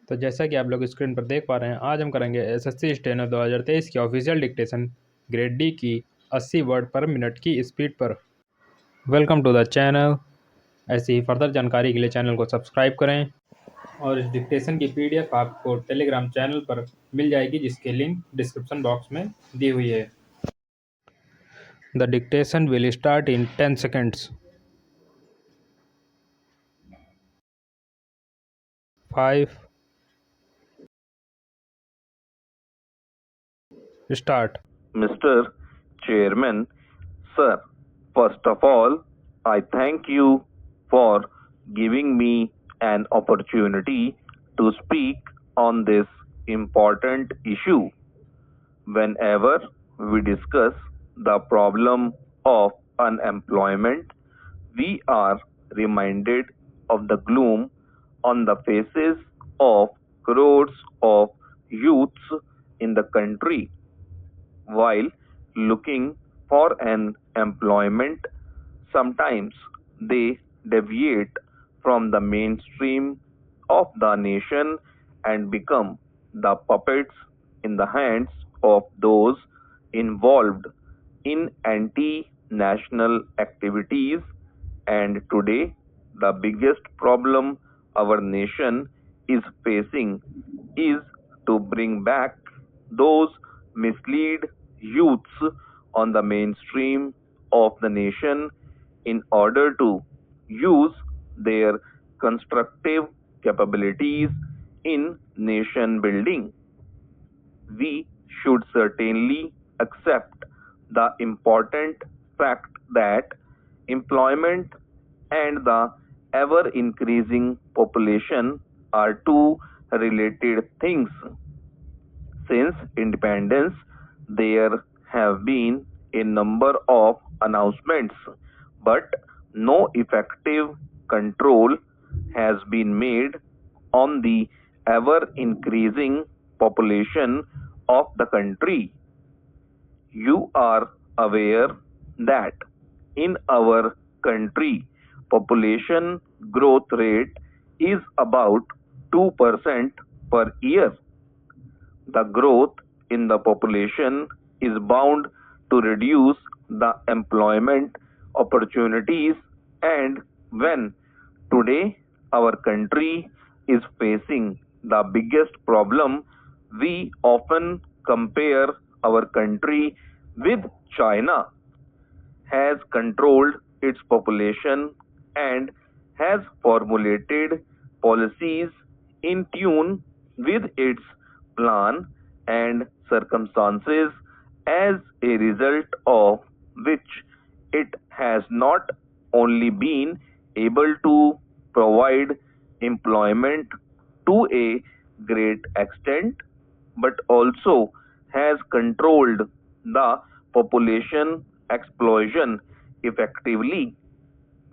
तो जैसा कि आप लोग स्क्रीन पर देख पा रहे हैं, आज हम करेंगे एसएससी स्टेनो 2023 की ऑफिशियल डिक्टेशन ग्रेड डी की 80 वर्ड पर मिनट की स्पीड पर। Welcome to the channel. ऐसी ही फर्दर जानकारी के लिए चैनल को सब्सक्राइब करें और इस डिक्टेशन की पीडीएफ आपको टेलीग्राम चैनल पर मिल जाएगी, जिसकी लिंक डिस्क्रिप्शन बॉक्स में दी हुई है। The dictation will start in 10 seconds. 5. Start. Mr. Chairman, sir, first of all, I thank you for giving me an opportunity to speak on this important issue. Whenever we discuss the problem of unemployment, we are reminded of the gloom on the faces of crores of youths in the country. While looking for an employment, sometimes they deviate from the mainstream of the nation and become the puppets in the hands of those involved in anti-national activities. And today, the biggest problem our nation is facing is to bring back those mislead youths on the mainstream of the nation in order to use their constructive capabilities in nation building. We should certainly accept the important fact that employment and the ever increasing population are two related things. Since independence, there have been a number of announcements, but no effective control has been made on the ever increasing population of the country. You are aware that in our country, population growth rate is about 2% per year. The growth in the population is bound to reduce the employment opportunities, and when today our country is facing the biggest problem, we often compare our country with China, has controlled its population and has formulated policies in tune with its plan and circumstances, as a result of which it has not only been able to provide employment to a great extent, but also has controlled the population explosion effectively.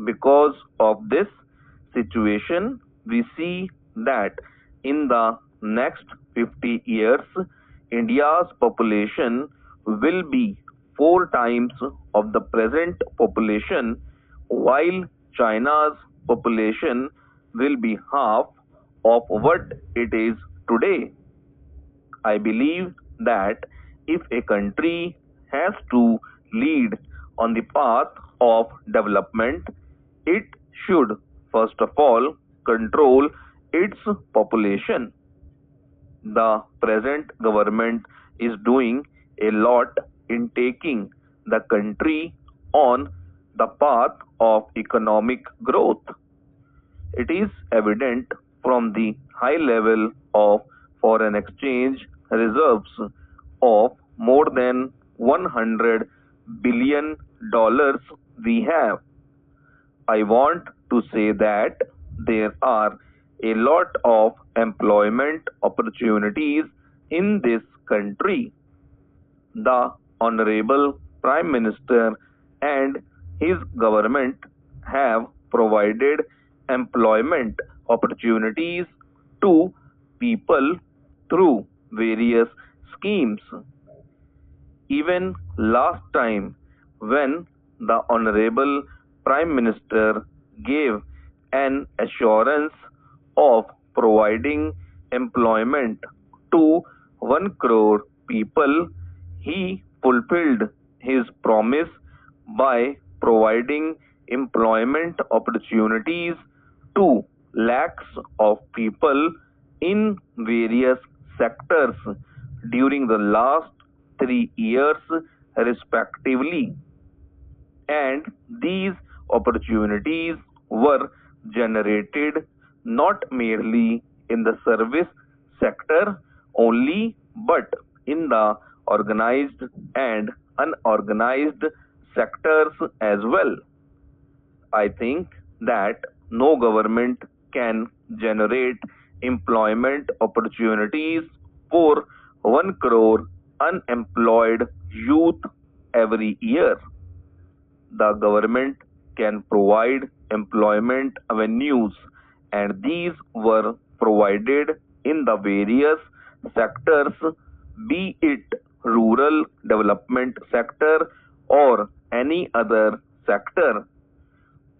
Because of this situation, we see that in the next 50 years, India's population will be 4 times of the present population, while China's population will be half of what it is today. I believe that if a country has to lead on the path of development, it should first of all control its population. The present government is doing a lot in taking the country on the path of economic growth. It is evident from the high level of foreign exchange reserves of more than $100 billion we have. I want to say that there are a lot of employment opportunities in this country. The Honorable Prime Minister and his government have provided employment opportunities to people through various schemes. Even last time, when the Honorable Prime Minister gave an assurance of providing employment to 1 crore people, he fulfilled his promise by providing employment opportunities to lakhs of people in various sectors during the last 3 years respectively, and these opportunities were generated not merely in the service sector only but in the organized and unorganized sectors as well. I think that no government can generate employment opportunities for 1 crore unemployed youth every year. The government can provide employment avenues, and these were provided in the various sectors, be it rural development sector or any other sector.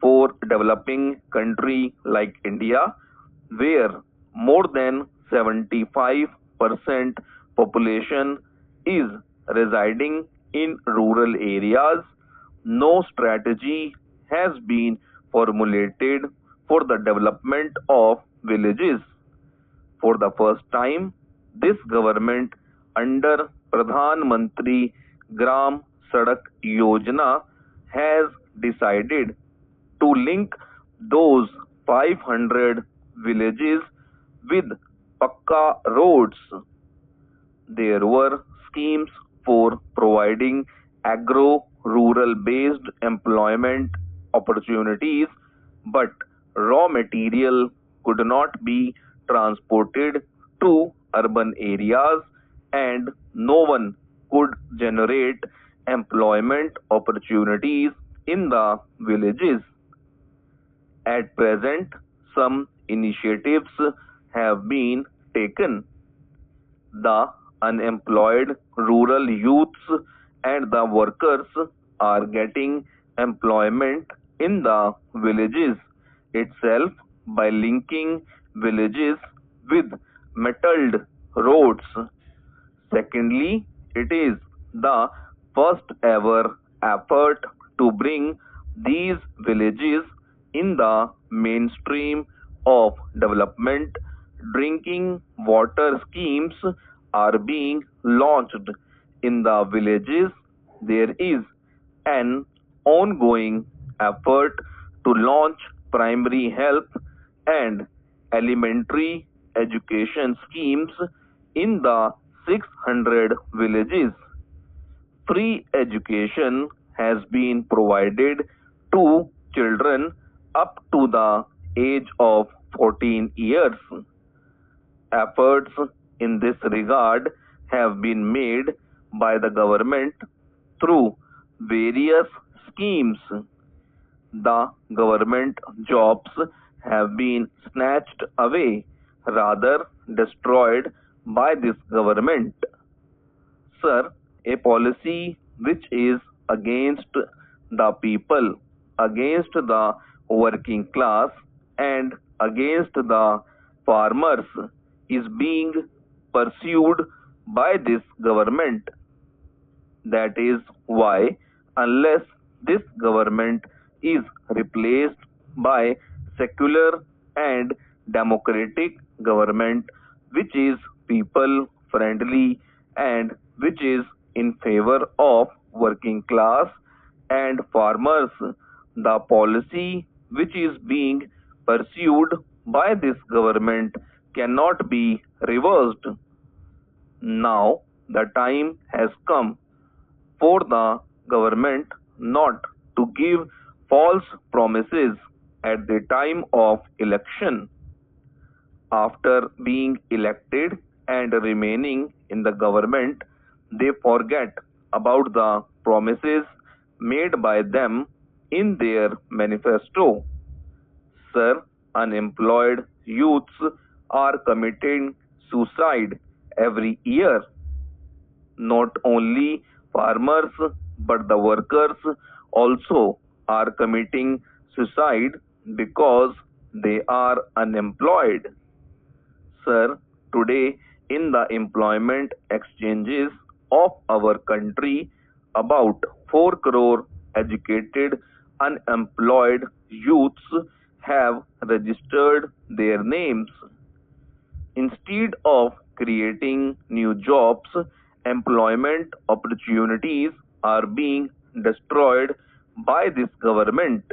For developing country like India, where more than 75% population is residing in rural areas, no strategy has been formulated for the development of villages. For the first time, this government under Pradhan Mantri Gram Sadak Yojana has decided to link those 500 villages with Pakka roads. There were schemes for providing agro-rural based employment opportunities, but raw material could not be transported to urban areas and no one could generate employment opportunities in the villages. At present, some initiatives have been taken. The unemployed rural youths and the workers are getting employment in the villages itself by linking villages with metalled roads. Secondly, it is the first ever effort to bring these villages in the mainstream of development. Drinking water schemes are being launched in the villages. There is an ongoing effort to launch primary health and elementary education schemes in the 600 villages. Free education has been provided to children up to the age of 14 years. Efforts in this regard have been made by the government through various schemes. The government jobs have been snatched away, rather destroyed by this government. Sir, a policy which is against the people, against the working class, and against the farmers is being pursued by this government. That is why, unless this government is replaced by secular and democratic government, which is people friendly and which is in favor of working class and farmers, the policy which is being pursued by this government cannot be reversed. Now the time has come for the government not to give false promises at the time of election. After being elected and remaining in the government, they forget about the promises made by them in their manifesto. Sir, unemployed youths are committing suicide every year. Not only farmers but the workers also are committing suicide because they are unemployed. Sir, today in the employment exchanges of our country, about 4 crore educated unemployed youths have registered their names. Instead of creating new jobs, employment opportunities are being destroyed by this government.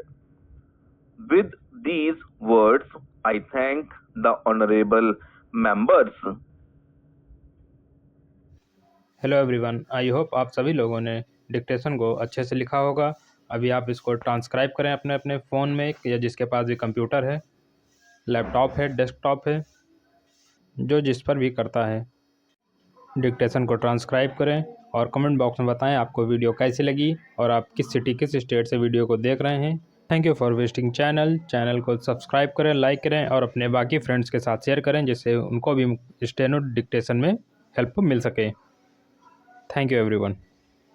With these words, I thank the honorable members. Hello everyone, I hope आप सभी लोगों ने dictation को अच्छे से लिखा होगा। अभी आप इसको ट्रांसक्राइब करें अपने अपने फ़ोन में या जिसके पास भी कंप्यूटर है, लैपटॉप है, डेस्कटॉप है, जो जिस पर भी करता है। डिक्टेशन को ट्रांसक्राइब करें और कमेंट बॉक्स में बताएं आपको वीडियो कैसी लगी और आप किस सिटी किस स्टेट से वीडियो को देख रहे हैं। Thank you for visiting channel को सब्सक्राइब करें, लाइक करें और अपने बाकी फ्रेंड्स के साथ शेयर करें, जिससे उनको भी स्टेनो डिक्टेशन में हेल्प मिल सके। Thank you everyone.